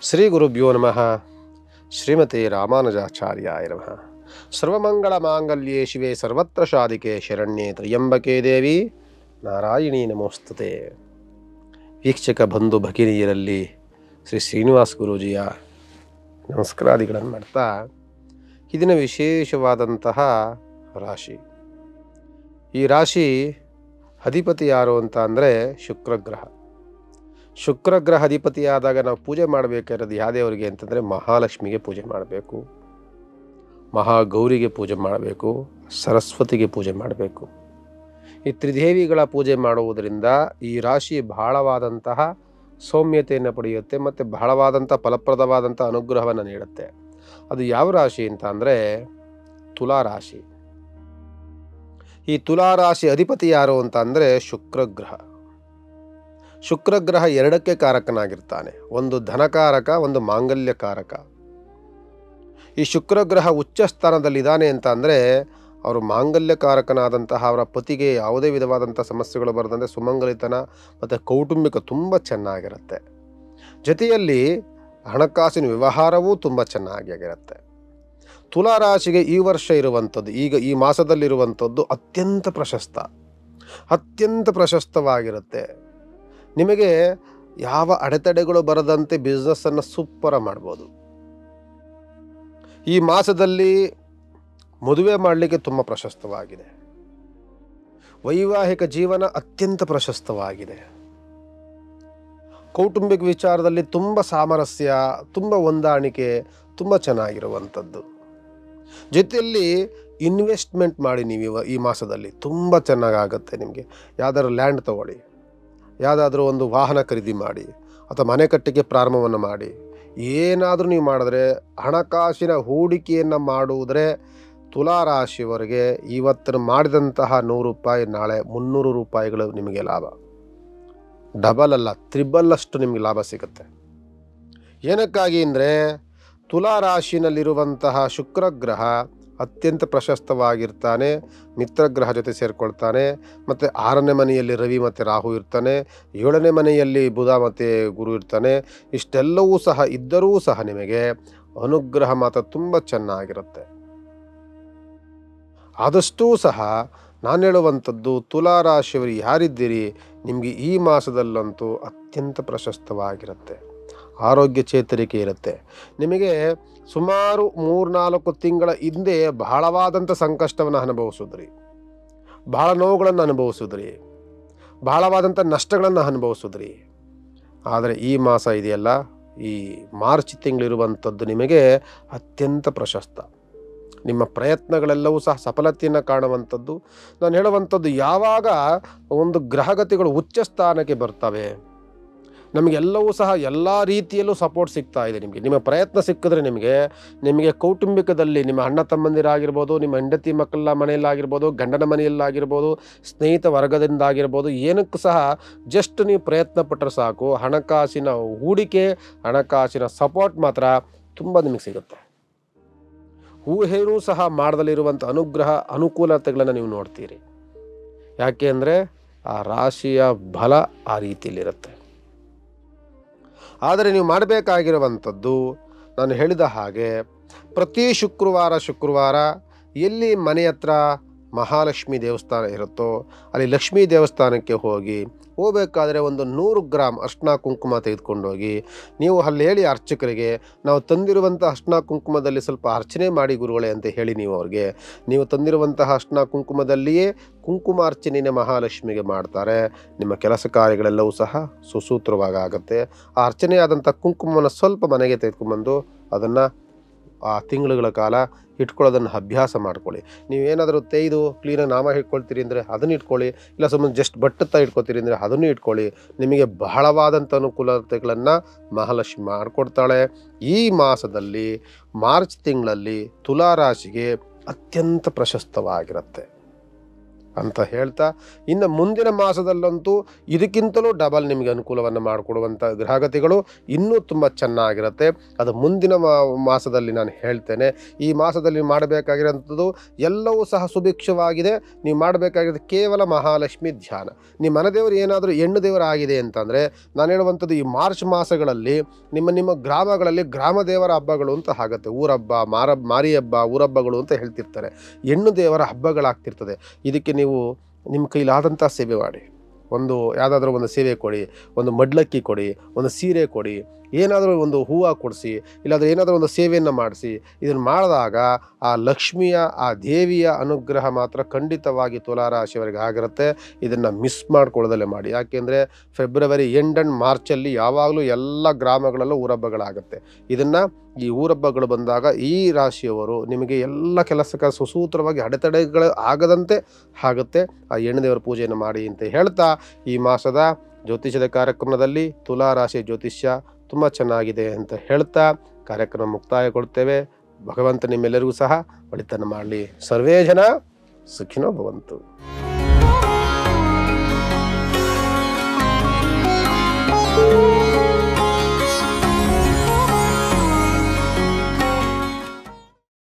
ಶ್ರೀ ಗುರುಭ್ಯೋ ನಮಃ. ಶ್ರೀಮತಿ ರಾಮಾನುಜಾಚಾರ್ಯಾಯ ನಮಃ. ಸರ್ವಮಂಗಳ ಮಾಂಗಲ್ಯೇ ಶಿವೆ ಸರ್ವತ್ರ ಶಾಧಿಕೆ ಶರಣ್ಯೇ ತ್ರ್ಯಂಬಕೆ ದೇವಿ ನಾರಾಯಣಿ ನಮೋಸ್ತುತೆ. ವೀಕ್ಷಕ ಬಂಧು ಭಗಿನಿಯರಲ್ಲಿ ಶ್ರೀ ಶ್ರೀನಿವಾಸ ಗುರೂಜಿಯ ನಮಸ್ಕಾರಾದಿಗಳನ್ನು ಮಾಡ್ತಾ, ಇದನ್ನ ವಿಶೇಷವಾದಂತಹ ರಾಶಿ. ಈ ರಾಶಿ ಅಧಿಪತಿ ಯಾರು ಅಂತ ಅಂದರೆ ಶುಕ್ರಗ್ರಹ. ಶುಕ್ರಗ್ರಹ ಅಧಿಪತಿಯಾದಾಗ ನಾವು ಪೂಜೆ ಮಾಡಬೇಕಾಗಿರೋದು ಯಾವ್ದೇವರಿಗೆ ಅಂತಂದರೆ ಮಹಾಲಕ್ಷ್ಮಿಗೆ ಪೂಜೆ ಮಾಡಬೇಕು, ಮಹಾಗೌರಿಗೆ ಪೂಜೆ ಮಾಡಬೇಕು, ಸರಸ್ವತಿಗೆ ಪೂಜೆ ಮಾಡಬೇಕು. ಈ ತ್ರಿದೇವಿಗಳ ಪೂಜೆ ಮಾಡುವುದರಿಂದ ಈ ರಾಶಿ ಬಹಳವಾದಂತಹ ಸೌಮ್ಯತೆಯನ್ನು ಪಡೆಯುತ್ತೆ ಮತ್ತು ಬಹಳವಾದಂಥ ಫಲಪ್ರದವಾದಂಥ ಅನುಗ್ರಹವನ್ನು ನೀಡುತ್ತೆ. ಅದು ಯಾವ ರಾಶಿ ಅಂತ ಅಂದರೆ ತುಲಾರಾಶಿ. ಈ ತುಲಾರಾಶಿ ಅಧಿಪತಿ ಯಾರು ಅಂತ ಅಂದರೆ ಶುಕ್ರಗ್ರಹ. ಶುಕ್ರಗ್ರಹ ಎರಡಕ್ಕೆ ಕಾರಕನಾಗಿರ್ತಾನೆ, ಒಂದು ಧನಕಾರಕ, ಒಂದು ಮಾಂಗಲ್ಯಕಾರಕ. ಈ ಶುಕ್ರಗ್ರಹ ಉಚ್ಚ ಸ್ಥಾನದಲ್ಲಿದ್ದಾನೆ ಅಂತ ಅಂದರೆ ಅವರು ಮಾಂಗಲ್ಯಕಾರಕನಾದಂತಹ ಅವರ ಪತಿಗೆ ಯಾವುದೇ ವಿಧವಾದಂಥ ಸಮಸ್ಯೆಗಳು ಬರದಂತೆ ಸುಮಂಗಲಿತನ ಮತ್ತು ಕೌಟುಂಬಿಕ ತುಂಬ ಚೆನ್ನಾಗಿರುತ್ತೆ. ಜೊತೆಯಲ್ಲಿ ಹಣಕಾಸಿನ ವ್ಯವಹಾರವೂ ತುಂಬ ಚೆನ್ನಾಗಿರುತ್ತೆ. ತುಲಾರಾಶಿಗೆ ಈ ವರ್ಷ ಇರುವಂಥದ್ದು, ಈಗ ಈ ಮಾಸದಲ್ಲಿರುವಂಥದ್ದು ಅತ್ಯಂತ ಪ್ರಶಸ್ತವಾಗಿರುತ್ತೆ. ನಿಮಗೆ ಯಾವ ಅಡೆತಡೆಗಳು ಬರದಂತೆ ಬಿಸ್ನೆಸ್ಸನ್ನು ಸೂಪರ ಮಾಡ್ಬೋದು. ಈ ಮಾಸದಲ್ಲಿ ಮದುವೆ ಮಾಡಲಿಕ್ಕೆ ತುಂಬ ಪ್ರಶಸ್ತವಾಗಿದೆ. ವೈವಾಹಿಕ ಜೀವನ ಅತ್ಯಂತ ಪ್ರಶಸ್ತವಾಗಿದೆ. ಕೌಟುಂಬಿಕ ವಿಚಾರದಲ್ಲಿ ತುಂಬ ಸಾಮರಸ್ಯ, ತುಂಬ ಹೊಂದಾಣಿಕೆ, ತುಂಬ ಚೆನ್ನಾಗಿರುವಂಥದ್ದು. ಜೊತೆಯಲ್ಲಿ ಇನ್ವೆಸ್ಟ್ಮೆಂಟ್ ಮಾಡಿ ನೀವು ಈ ಮಾಸದಲ್ಲಿ ತುಂಬ ಚೆನ್ನಾಗಾಗುತ್ತೆ. ನಿಮಗೆ ಯಾವುದಾದ್ರು ಲ್ಯಾಂಡ್ ತಗೊಳ್ಳಿ, ಯಾವುದಾದ್ರೂ ಒಂದು ವಾಹನ ಖರೀದಿ ಮಾಡಿ, ಅಥವಾ ಮನೆ ಕಟ್ಟಿಗೆ ಪ್ರಾರಂಭವನ್ನು ಮಾಡಿ, ಏನಾದರೂ ನೀವು ಮಾಡಿದ್ರೆ ಹಣಕಾಸಿನ ಹೂಡಿಕೆಯನ್ನು ಮಾಡುವುದರೆ ತುಲಾರಾಶಿಯವರಿಗೆ ಇವತ್ತು ಮಾಡಿದಂತಹ 100 ರೂಪಾಯಿ ನಾಳೆ 300 ರೂಪಾಯಿಗಳು ನಿಮಗೆ ಲಾಭ. ಡಬಲ್ ಅಲ್ಲ, ತ್ರಿಬಲ್ ಅಷ್ಟು ನಿಮಗೆ ಲಾಭ ಸಿಗುತ್ತೆ. ಏನಕ್ಕಾಗಿ ಅಂದರೆ ತುಲಾರಾಶಿನಲ್ಲಿರುವಂತಹ ಶುಕ್ರಗ್ರಹ ಅತ್ಯಂತ ಪ್ರಶಸ್ತವಾಗಿರ್ತಾನೆ. ಮಿತ್ರಗ್ರಹ ಜೊತೆ ಸೇರಿಕೊಳ್ತಾನೆ. ಮತ್ತು 6ನೇ ಮನೆಯಲ್ಲಿ ರವಿ ಮತ್ತು ರಾಹು ಇರ್ತಾನೆ. 7ನೇ ಮನೆಯಲ್ಲಿ ಬುಧ ಮತ್ತು ಗುರು ಇರ್ತಾನೆ. ಇಷ್ಟೆಲ್ಲವೂ ಸಹ ಇದ್ದರೂ ಸಹ ನಿಮಗೆ ಅನುಗ್ರಹ ಮಾತ್ರ ತುಂಬ ಚೆನ್ನಾಗಿರುತ್ತೆ. ಆದಷ್ಟೂ ಸಹ ನಾನು ಹೇಳುವಂಥದ್ದು, ತುಲಾರಾಶಿಯವರು ಯಾರಿದ್ದೀರಿ ನಿಮಗೆ ಈ ಮಾಸದಲ್ಲಂತೂ ಅತ್ಯಂತ ಪ್ರಶಸ್ತವಾಗಿರುತ್ತೆ. ಆರೋಗ್ಯ ಚೇತರಿಕೆ ಇರುತ್ತೆ. ನಿಮಗೆ ಸುಮಾರು 3-4 ತಿಂಗಳ ಹಿಂದೆ ಬಹಳವಾದಂಥ ಸಂಕಷ್ಟವನ್ನು ಅನುಭವಿಸಿದ್ರಿ, ಬಹಳ ನೋವುಗಳನ್ನು ಅನುಭವಿಸಿದ್ರಿ, ಬಹಳವಾದಂಥ ನಷ್ಟಗಳನ್ನು ಅನುಭವಿಸಿದ್ರಿ. ಆದರೆ ಈ ಮಾಸ ಇದೆಯಲ್ಲ, ಈ ಮಾರ್ಚ್ ತಿಂಗಳಿರುವಂಥದ್ದು ನಿಮಗೆ ಅತ್ಯಂತ ಪ್ರಶಸ್ತ. ನಿಮ್ಮ ಪ್ರಯತ್ನಗಳೆಲ್ಲವೂ ಸಹ ಸಫಲತೆಯನ್ನು ಕಾಣುವಂಥದ್ದು. ನಾನು ಹೇಳುವಂಥದ್ದು, ಯಾವಾಗ ಒಂದು ಗ್ರಹಗತಿಗಳು ಉಚ್ಚ ಸ್ಥಾನಕ್ಕೆ ಬರ್ತವೆ, ನಮಗೆಲ್ಲವೂ ಸಹ ಎಲ್ಲ ರೀತಿಯಲ್ಲೂ ಸಪೋರ್ಟ್ ಸಿಗ್ತಾ ಇದೆ. ನಿಮ್ಮ ಪ್ರಯತ್ನ ಸಿಕ್ಕಿದ್ರೆ ನಿಮಗೆ ಕೌಟುಂಬಿಕದಲ್ಲಿ ನಿಮ್ಮ ಅಣ್ಣ ತಮ್ಮಂದಿರಾಗಿರ್ಬೋದು, ನಿಮ್ಮ ಹೆಂಡತಿ ಮಕ್ಕಳ ಮನೆಯಲ್ಲಾಗಿರ್ಬೋದು, ಗಂಡನ ಮನೆಯಲ್ಲಾಗಿರ್ಬೋದು, ಸ್ನೇಹಿತ ವರ್ಗದಿಂದಾಗಿರ್ಬೋದು, ಏನಕ್ಕೂ ಸಹ ಜಸ್ಟ್ ನೀವು ಪ್ರಯತ್ನ ಪಟ್ಟರೆ ಸಾಕು, ಹಣಕಾಸಿನ ಹೂಡಿಕೆ, ಹಣಕಾಸಿನ ಸಪೋರ್ಟ್ ಮಾತ್ರ ತುಂಬ ನಿಮಗೆ ಸಿಗುತ್ತೆ. ಊಹೆಯೂ ಸಹ ಮಾಡದಲ್ಲಿರುವಂಥ ಅನುಕೂಲತೆಗಳನ್ನು ನೀವು ನೋಡ್ತೀರಿ. ಯಾಕೆ ಅಂದರೆ ಆ ರಾಶಿಯ ಬಲ ಆ ರೀತಿಯಲ್ಲಿರುತ್ತೆ. ಆದರೆ ನೀವು ಮಾಡಬೇಕಾಗಿರುವಂಥದ್ದು, ನಾನು ಹೇಳಿದ ಹಾಗೆ ಪ್ರತಿ ಶುಕ್ರವಾರ ಎಲ್ಲಿ ಮನೆ ಹತ್ರ ಮಹಾಲಕ್ಷ್ಮಿ ದೇವಸ್ಥಾನ ಇರುತ್ತೋ ಅಲ್ಲಿ ಲಕ್ಷ್ಮೀ ದೇವಸ್ಥಾನಕ್ಕೆ ಹೋಗಬೇಕಾದ್ರೆ ಒಂದು 100 ಗ್ರಾಮ್ ಅರ್ಶಿನ ಕುಂಕುಮ ತೆಗೆದುಕೊಂಡೋಗಿ ನೀವು ಅಲ್ಲಿ ಹೇಳಿ ಅರ್ಚಕರಿಗೆ, ನಾವು ತಂದಿರುವಂಥ ಅರ್ಶಿನ ಕುಂಕುಮದಲ್ಲಿ ಸ್ವಲ್ಪ ಅರ್ಚನೆ ಮಾಡಿ ಗುರುಗಳೇ ಅಂತ ಹೇಳಿ ನೀವು ತಂದಿರುವಂತಹ ಅರ್ಶಿನ ಕುಂಕುಮದಲ್ಲಿಯೇ ಕುಂಕುಮ ಅರ್ಚನೆಯ ಮಹಾಲಕ್ಷ್ಮಿಗೆ ಮಾಡ್ತಾರೆ. ನಿಮ್ಮ ಕೆಲಸ ಕಾರ್ಯಗಳೆಲ್ಲವೂ ಸಹ ಸುಸೂತ್ರವಾಗಿ ಆಗುತ್ತೆ. ಆ ಅರ್ಚನೆ ಆದಂಥ ಕುಂಕುಮವನ್ನು ಸ್ವಲ್ಪ ಮನೆಗೆ ತೆಗೆದುಕೊಂಡ್ಬಂದು ಅದನ್ನು ಆ ತಿಂಗಳುಗಳ ಕಾಲ ಇಟ್ಕೊಳ್ಳೋದನ್ನು ಅಭ್ಯಾಸ ಮಾಡ್ಕೊಳ್ಳಿ. ನೀವೇನಾದರೂ ತೆಗೆದು ಕ್ಲೀನಾಗಿ ನಾಮ ಇಟ್ಕೊಳ್ತೀರಿ ಅಂದರೆ ಅದನ್ನು ಇಟ್ಕೊಳ್ಳಿ, ಇಲ್ಲ ಸುಮ್ಮನೆ ಜಸ್ಟ್ ಬಟ್ಟತ್ತ ಇಟ್ಕೊತೀರಿ ಅಂದರೆ ಅದನ್ನು ಇಟ್ಕೊಳ್ಳಿ. ನಿಮಗೆ ಬಹಳವಾದಂಥ ಅನುಕೂಲತೆಗಳನ್ನು ಮಹಾಲಕ್ಷ್ಮಿ ಮಾಡಿಕೊಡ್ತಾಳೆ. ಈ ಮಾಸದಲ್ಲಿ ಮಾರ್ಚ್ ತಿಂಗಳಲ್ಲಿ ತುಲಾರಾಶಿಗೆ ಅತ್ಯಂತ ಪ್ರಶಸ್ತವಾಗಿರುತ್ತೆ. ಅಂತ ಹೇಳ್ತಾ, ಇನ್ನು ಮುಂದಿನ ಮಾಸದಲ್ಲಂತೂ ಇದಕ್ಕಿಂತಲೂ ಡಬಲ್ ನಿಮಗೆ ಅನುಕೂಲವನ್ನು ಮಾಡಿಕೊಡುವಂಥ ಗ್ರಹಗತಿಗಳು ಇನ್ನೂ ತುಂಬ ಚೆನ್ನಾಗಿರುತ್ತೆ. ಅದು ಮುಂದಿನ ಮಾಸದಲ್ಲಿ ನಾನು ಹೇಳ್ತೇನೆ. ಈ ಮಾಸದಲ್ಲಿ ಮಾಡಬೇಕಾಗಿರೋಂಥದ್ದು ಎಲ್ಲವೂ ಸಹ ಸುಭಿಕ್ಷವಾಗಿದೆ. ನೀವು ಮಾಡಬೇಕಾಗಿರೋದು ಕೇವಲ ಮಹಾಲಕ್ಷ್ಮಿ ಧ್ಯಾನ. ನಿಮ್ಮ ಮನೆದೇವರು ಏನಾದರೂ ಹೆಣ್ಣು ದೇವರು ಆಗಿದೆ ಅಂತಂದರೆ, ನಾನು ಹೇಳುವಂಥದ್ದು ಈ ಮಾರ್ಚ್ ಮಾಸಗಳಲ್ಲಿ ನಿಮ್ಮ ಗ್ರಾಮಗಳಲ್ಲಿ ಗ್ರಾಮ ದೇವರ ಹಬ್ಬಗಳು ಅಂತ ಆಗುತ್ತೆ. ಊರಹಬ್ಬ, ಮಾರಿ ಹಬ್ಬ, ಊರಹಬ್ಬಗಳು ಅಂತ ಹೇಳ್ತಿರ್ತಾರೆ. ಹೆಣ್ಣು ದೇವರ ಹಬ್ಬಗಳಾಗ್ತಿರ್ತದೆ. ಇದಕ್ಕೆ ನೀವು ನಿಮ್ಮ ಕೈಲಾದಂಥ ಸೇವೆ ಮಾಡಿ. ಯಾವುದಾದ್ರೂ ಒಂದು ಸೇವೆ ಕೊಡಿ, ಒಂದು ಮಡ್ಲಕ್ಕಿ ಕೊಡಿ, ಒಂದು ಸೀರೆ ಕೊಡಿ, ಏನಾದರೂ ಒಂದು ಹೂವು ಕೊಡಿಸಿ, ಇಲ್ಲಾಂದರೆ ಏನಾದರೂ ಒಂದು ಸೇವೆಯನ್ನು ಮಾಡಿಸಿ. ಇದನ್ನು ಮಾಡಿದಾಗ ಆ ಲಕ್ಷ್ಮಿಯ, ಆ ದೇವಿಯ ಅನುಗ್ರಹ ಮಾತ್ರ ಖಂಡಿತವಾಗಿ ತುಲಾರಾಶಿಯವರಿಗೆ ಆಗಿರುತ್ತೆ. ಇದನ್ನು ಮಿಸ್ ಮಾಡ್ಕೊಳ್ಳೋದಲ್ಲೇ ಮಾಡಿ. ಯಾಕೆಂದರೆ ಫೆಬ್ರವರಿ ಎಂಡ್ ಆ್ಯಂಡ್ ಮಾರ್ಚಲ್ಲಿ ಯಾವಾಗಲೂ ಎಲ್ಲ ಗ್ರಾಮಗಳಲ್ಲೂ ಊರಹಬ್ಬಗಳಾಗುತ್ತೆ. ಈ ಊರಹಬ್ಬಗಳು ಬಂದಾಗ ಈ ರಾಶಿಯವರು ನಿಮಗೆ ಎಲ್ಲ ಕೆಲಸಕ್ಕೆ ಸುಸೂತ್ರವಾಗಿ ಅಡೆತಡೆಗಳು ಆಗದಂತೆ ಆಗುತ್ತೆ. ಆ ಹೆಣ್ಣುದೇವರ ಪೂಜೆಯನ್ನು ಮಾಡಿ ಅಂತ ಹೇಳ್ತಾ, ಈ ಮಾಸದ ಜ್ಯೋತಿಷ್ಯದ ಕಾರ್ಯಕ್ರಮದಲ್ಲಿ ತುಲಾರಾಶಿ ಜ್ಯೋತಿಷ್ಯ ತುಂಬ ಚೆನ್ನಾಗಿದೆ ಅಂತ ಹೇಳ್ತಾ ಕಾರ್ಯಕ್ರಮ ಮುಕ್ತಾಯಗೊಳ್ತೇವೆ. ಭಗವಂತ ನಿಮ್ಮೆಲ್ಲರಿಗೂ ಸಹ ಒಳಿತನ್ನು ಮಾಡಲಿ. ಸರ್ವೇ ಜನ ಸುಖಿನೋ ಭವಂತು.